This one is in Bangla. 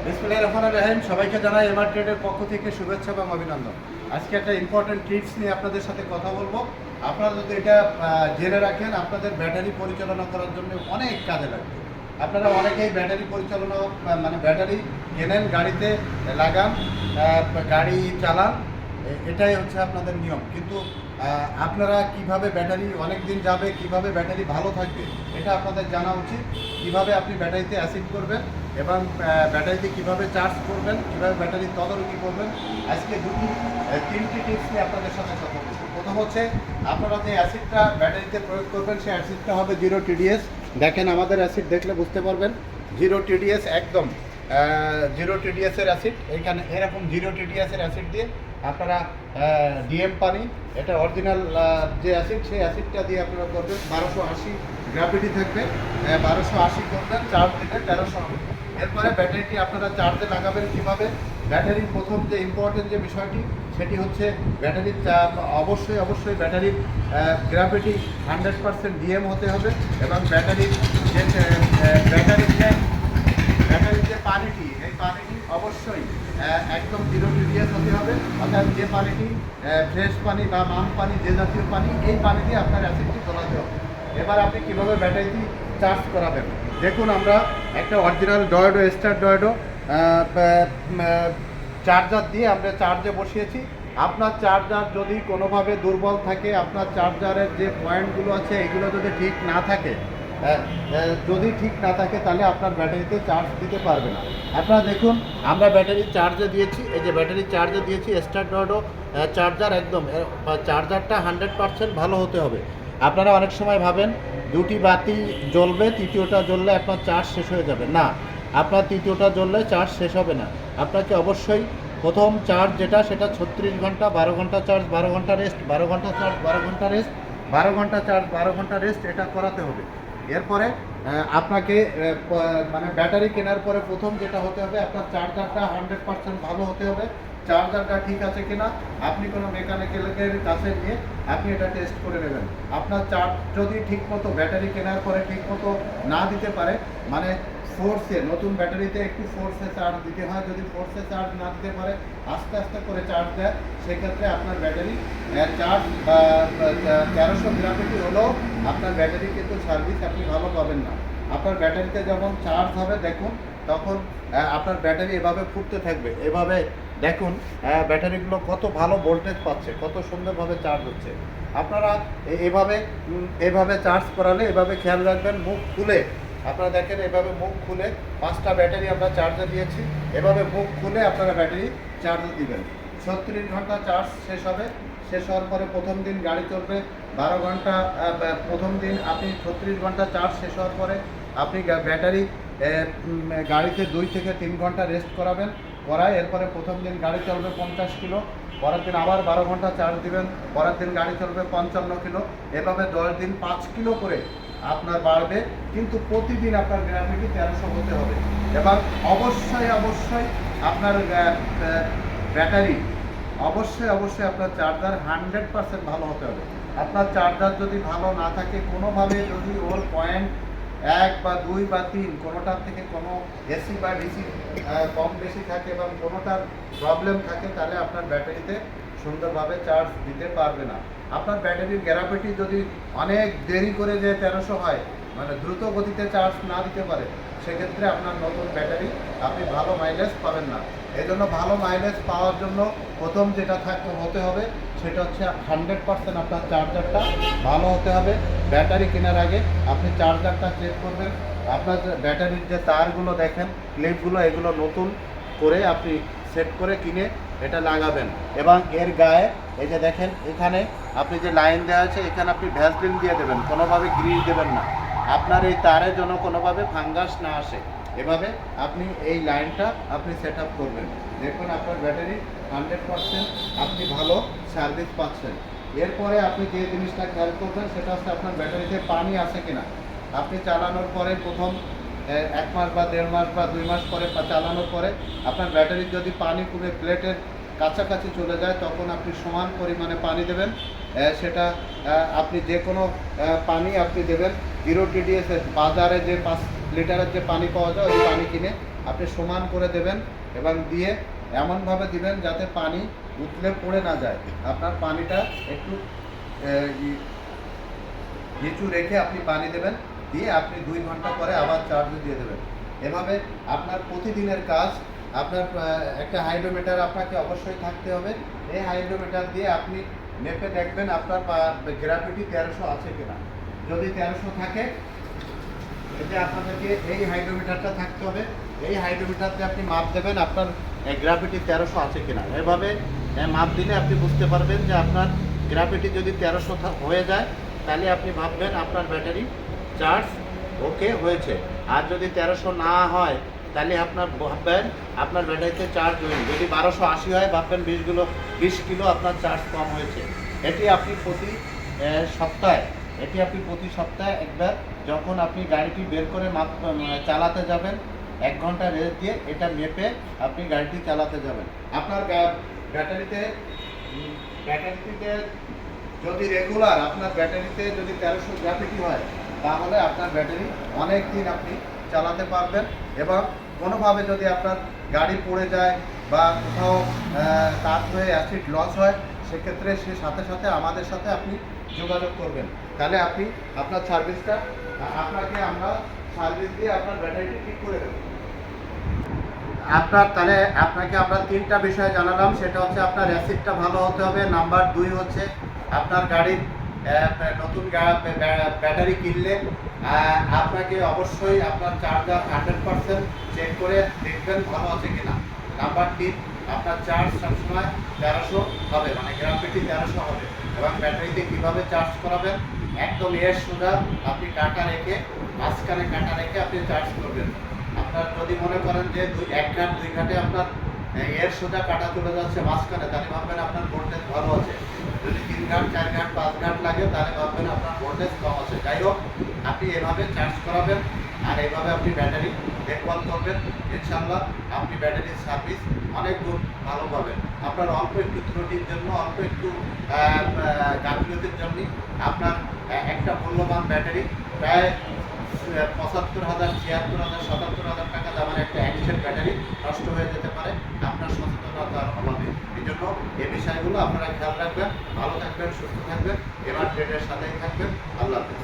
বিসমিল্লাহির রহমানির রহিম। সবাইকে জানাই এমআর ট্রেডের পক্ষ থেকে শুভেচ্ছা এবং অভিনন্দন। আজকে একটা ইম্পর্টেন্ট টিপস নিয়ে আপনাদের সাথে কথা বলবো। আপনারা যদি এটা জেনে রাখেন, আপনাদের ব্যাটারি পরিচালনা করার জন্য অনেক কাজে লাগবে। আপনারা অনেকেই ব্যাটারি পরিচালনা মানে ব্যাটারি কেনেন, গাড়িতে লাগান, গাড়ি চালান, এটাই হচ্ছে আপনাদের নিয়ম। কিন্তু আপনারা কিভাবে ব্যাটারি অনেক দিন যাবে, কিভাবে ব্যাটারি ভালো থাকবে, এটা আপনাদের জানা উচিত। কিভাবে আপনি ব্যাটারিতে অ্যাসিড করবেন এবং ব্যাটারিতে কিভাবে চার্জ করবেন, কিভাবে ব্যাটারি তদারকি করবেন, আজকে তিনটি টিপস নিয়ে আপনাদের সাথে কথা বলবো। প্রথম হচ্ছে, আপনারা যে অ্যাসিডটা ব্যাটারিতে প্রয়োগ করবেন সেই অ্যাসিডটা হবে 0 TDS। দেখেন আমাদের অ্যাসিড দেখলে বুঝতে পারবেন 0 TDS, একদম 0 TDS এর অ্যাসিড। এইখানে এরকম 0 TDS এর অ্যাসিড দিয়ে আপনারা ডিএম পানি, এটা অরিজিনাল যে অ্যাসিড, সেই অ্যাসিডটা দিয়ে আপনারা করবেন। 1280 গ্র্যাভিটি থাকবে, 1280 করবেন, চার্জ দিলে 1300 হবে। এরপরে ব্যাটারিটি আপনারা চার্জে লাগাবেন কীভাবে? ব্যাটারির প্রথম যে ইম্পর্টেন্ট যে বিষয়টি, সেটি হচ্ছে ব্যাটারির অবশ্যই ব্যাটারির গ্র্যাভিটি 100% ডিএম হতে হবে এবং ব্যাটারির যে ব্যাটারির যে পানিটি, এই পানিটি অবশ্যই একদম 0 TDS হতে হবে। অর্থাৎ যে পানিটি ফ্রেশ পানি বা মাম পানি, যে জাতীয় পানি, এই পানি দিয়ে আপনার অ্যাসিডটি তোলাতে হবে। এবার আপনি কীভাবে ব্যাটারিটি চার্জ করাবেন দেখুন। আমরা একটা অরিজিনাল ডয়েডো, স্টার ডয়েডো চার্জার দিয়ে আমরা চার্জে বসিয়েছি। আপনার চার্জার যদি কোনোভাবে দুর্বল থাকে, আপনার চার্জারের যে পয়েন্টগুলো আছে এগুলো যদি ঠিক না থাকে, তাহলে আপনার ব্যাটারিতে চার্জ দিতে পারবে না। আপনারা দেখুন, আমরা ব্যাটারি চার্জে দিয়েছি, এই যে ব্যাটারি চার্জে দিয়েছি স্টার ডয়েডো চার্জার। একদম চার্জারটা 100% ভালো হতে হবে। আপনারা অনেক সময় ভাবেন দুটি বাতি জ্বলবে, তৃতীয়টা জ্বললে আপনার চার্জ শেষ হয়ে যাবে। না, আপনার তৃতীয়টা জ্বললে চার্জ শেষ হবে না। আপনাকে অবশ্যই প্রথম চার্জ যেটা, সেটা 36 ঘন্টা, 12 ঘন্টা চার্জ, 12 ঘন্টা রেস্ট, 12 ঘন্টা চার্জ, 12 ঘন্টা রেস্ট, 12 ঘন্টা চার্জ, 12 ঘন্টা রেস্ট, এটা করাতে হবে। এরপরে আপনাকে মানে ব্যাটারি কেনার পরে প্রথম যেটা হতে হবে, আপনার চার্জারটা 100% ভালো হতে হবে। চার্জারটা ঠিক আছে কিনা আপনি কোনো মেকানিক্যালের কাছে নিয়ে আপনি এটা টেস্ট করে নেবেন। আপনার চার্জ যদি ঠিকমতো ব্যাটারি কেনার পরে ঠিকমতো না দিতে পারে, মানে ফোর্সে, নতুন ব্যাটারিতে একটু ফোর্সে চার্জ দিতে হয়, যদি ফোর্সে চার্জ না দিতে পারে, আস্তে আস্তে করে চার্জ দেয়, সেক্ষেত্রে আপনার ব্যাটারি চার্জ 1300 গ্রাভিটি হলেও আপনার ব্যাটারি কিন্তু সার্ভিস আপনি ভালো পাবেন না। আপনার ব্যাটারিতে যখন চার্জ হবে দেখুন, তখন আপনার ব্যাটারি এভাবে ফুটতে থাকবে। এভাবে দেখুন ব্যাটারিগুলো কত ভালো ভোল্টেজ পাচ্ছে, কত সুন্দরভাবে চার্জ হচ্ছে। আপনারা এভাবে চার্জ করালে এভাবে খেয়াল রাখবেন, মুখ খুলে আপনারা দেখেন, এভাবে মুখ খুলে 5টা ব্যাটারি আমরা চার্জে দিয়েছি, এভাবে মুখ খুলে আপনারা ব্যাটারি চার্জে দিবেন। 36 ঘন্টা চার্জ শেষ হবে। শেষ হওয়ার পরে প্রথম দিন গাড়ি চলবে 12 ঘন্টা। প্রথম দিন আপনি 36 ঘন্টা চার্জ শেষ হওয়ার পরে আপনি ব্যাটারি গাড়িতে 2 থেকে 3 ঘন্টা রেস্ট করায়। এরপরে প্রথম দিন গাড়ি চলবে 50 কিলো, পরের দিন আবার 12 ঘন্টা চার্জ দিবেন, পরের দিন গাড়ি চলবে 55 কিলো। এভাবে 10 দিন 5 কিলো করে আপনার বাড়বে, কিন্তু প্রতিদিন আপনার গ্র্যাভিটি 1300 হতে হবে। এবং অবশ্যই আপনার ব্যাটারি অবশ্যই আপনার চার্জার 100% ভালো হতে হবে। আপনার চার্জার যদি ভালো না থাকে, কোনোভাবে যদি ওর পয়েন্ট 1 বা 2 বা 3 কোনোটার থেকে কোনো এসি বা ডিসি কম বেশি থাকে এবং কোনোটার প্রবলেম থাকে, তাহলে আপনার ব্যাটারিতে সুন্দরভাবে চার্জ দিতে পারবে না। আপনার ব্যাটারির গ্যারান্টি যদি অনেক দেরি করে যে 1300 হয়, মানে দ্রুত গতিতে চার্জ না দিতে পারে, সেক্ষেত্রে আপনার নতুন ব্যাটারি আপনি ভালো মাইলেজ পাবেন না। এই জন্য ভালো মাইলেজ পাওয়ার জন্য প্রথম যেটা হতে হবে, সেটা হচ্ছে 100% আপনার চার্জারটা ভালো হতে হবে। ব্যাটারি কেনার আগে আপনি চার্জারটা চেক করবেন। আপনার ব্যাটারির যে তারগুলো দেখেন, ক্লিপগুলো, এগুলো নতুন করে আপনি সেট করে কিনে এটা লাগাবেন। এবং এর গায়ে এই যে দেখেন, এখানে আপনি যে লাইন দেওয়া আছে, এখানে আপনি ভ্যাসলিন দিয়ে দেবেন, কোনোভাবে গ্রিল দেবেন না। আপনার এই তারের জন্য কোনোভাবে ফাঙ্গাস না আসে, এভাবে আপনি এই লাইনটা আপনি সেট আপ করবেন। দেখুন আপনার ব্যাটারি 100% আপনি ভালো সার্ভিস পাচ্ছেন। এরপরে আপনি যে জিনিসটা খেয়াল করবেন, সেটা হচ্ছে আপনার ব্যাটারিতে পানি আছে কিনা। আপনি চালানোর পরে প্রথম 1 মাস বা 1.5 মাস বা 2 মাস পরে চালানোর পরে আপনার ব্যাটারির যদি পানি পুরো প্লেটের কাছাকাছি চলে যায়, তখন আপনি সমান পরিমাণে পানি দেবেন। সেটা আপনি যে কোনো পানি আপনি দেবেন। 0 TDS বাজারে যে লিটারের যে পানি পাওয়া যায় ওই পানি কিনে আপনি সমান করে দেবেন এবং দিয়ে এমনভাবে দিবেন যাতে পানি উতলে পড়ে না যায়। আপনার পানিটা একটু নিচু রেখে আপনি পানি দেবেন, দিয়ে আপনি 2 ঘন্টা পরে আবার চার্জে দিয়ে দেবেন। এভাবে আপনার প্রতিদিনের কাজ। আপনার একটা হাইড্রোমিটার আপনাকে অবশ্যই থাকতে হবে। এই হাইড্রোমিটার দিয়ে আপনি মেপে দেখবেন আপনার গ্র্যাভিটি 1300 আছে কিনা। যদি 1300 থাকে, এই যে আপনাদেরকে এই হাইড্রোমিটারটা থাকতে হবে। এই হাইড্রোমিটারতে আপনি মাপ দেবেন আপনার গ্র্যাভিটি 1300 আছে কিনা। এভাবে মাপ দিলে আপনি বুঝতে পারবেন যে আপনার গ্র্যাভিটি যদি 1300 হয়ে যায়, তাহলে আপনি ভাববেন আপনার ব্যাটারি চার্জ ওকে হয়েছে। আর যদি 1300 না হয়, তাহলে আপনার ভাববেন আপনার ব্যাটারিতে চার্জ হয়নি। যদি 1280 হয়, ভাববেন 20 কিলো আপনার চার্জ কম হয়েছে। এটি আপনি প্রতি সপ্তাহে একবার যখন আপনি গাড়িটি বের করে চালাতে যাবেন, 1 ঘন্টা রেস্ট দিয়ে এটা মেপে আপনি গাড়িটি চালাতে যাবেন। আপনার ব্যাটারিতে যদি রেগুলার আপনার ব্যাটারিতে যদি 1300 গ্র্যাভিটি হয়, তাহলে আপনার ব্যাটারি অনেক দিন আপনি চালাতে পারবেন। এবং কোনোভাবে যদি আপনার গাড়ি পড়ে যায় বা কোথাও তার হয়ে অ্যাসিড লস হয়, সেক্ষেত্রে সে সাথে সাথে আমাদের সাথে আপনি যোগাযোগ করবেন। তাহলে আপনি আপনার সার্ভিসটা আমরা সার্ভিস দিয়ে আপনার ব্যাটারিটি ঠিক করে দেবো। আপনাকে আমরা 3টা বিষয় জানালাম। সেটা হচ্ছে আপনার অ্যাসিডটা ভালো হতে হবে। নাম্বার 2 হচ্ছে আপনার গাড়ির নতুন ব্যাটারি কিনলে আপনাকে অবশ্যই আপনার চার্জার 100% চেক করে দেখবেন ভালো আছে কিনা। নাম্বার 3, আপনার চার্জ সবসময় 1300 হবে, মানে গ্র্যাভিটি 1300 হবে। এবং ব্যাটারিতে কীভাবে চার্জ করাবেন, একদম সোজা আপনি মাঝখানে কাটা রেখে আপনি চার্জ করবেন। আপনার যদি মনে করেন যে 1 ঘাট 2 ঘাটে আপনার সোজা কাটা চলে যাচ্ছে মাঝখানে, তাহলে ভাববেন আপনার ভোল্টেজ ভালো আছে। যদি 3 ঘাট 4 ঘাট 5 ঘাট লাগে, তাহলে ভাববেন আপনার ভোল্টেজ কম আছে। যাই হোক, আপনি এভাবে চার্জ করাবেন আর এইভাবে আপনি ব্যাটারি দেখভাল করবেন। ইনশাআল্লাহ আপনি ব্যাটারির সার্ভিস অনেক দূর ভালো পাবেন। আপনার অল্প একটু ত্রুটির জন্য, অল্প একটু গাফিলতির জন্য আপনার একটা মূল্যবান ব্যাটারি প্রায় 75,000, 76,000, 77,000 টাকা দামের একটা অ্যাডিশন ব্যাটারি নষ্ট হয়ে যেতে পারে আপনার সচেতনতার অভাবে। এই জন্য এই বিষয়গুলো আপনারা খেয়াল রাখবেন। ভালো থাকবেন, সুস্থ থাকবেন, এবার ট্রেডের সাথেই থাকবেন। আল্লাহ হাফেজ।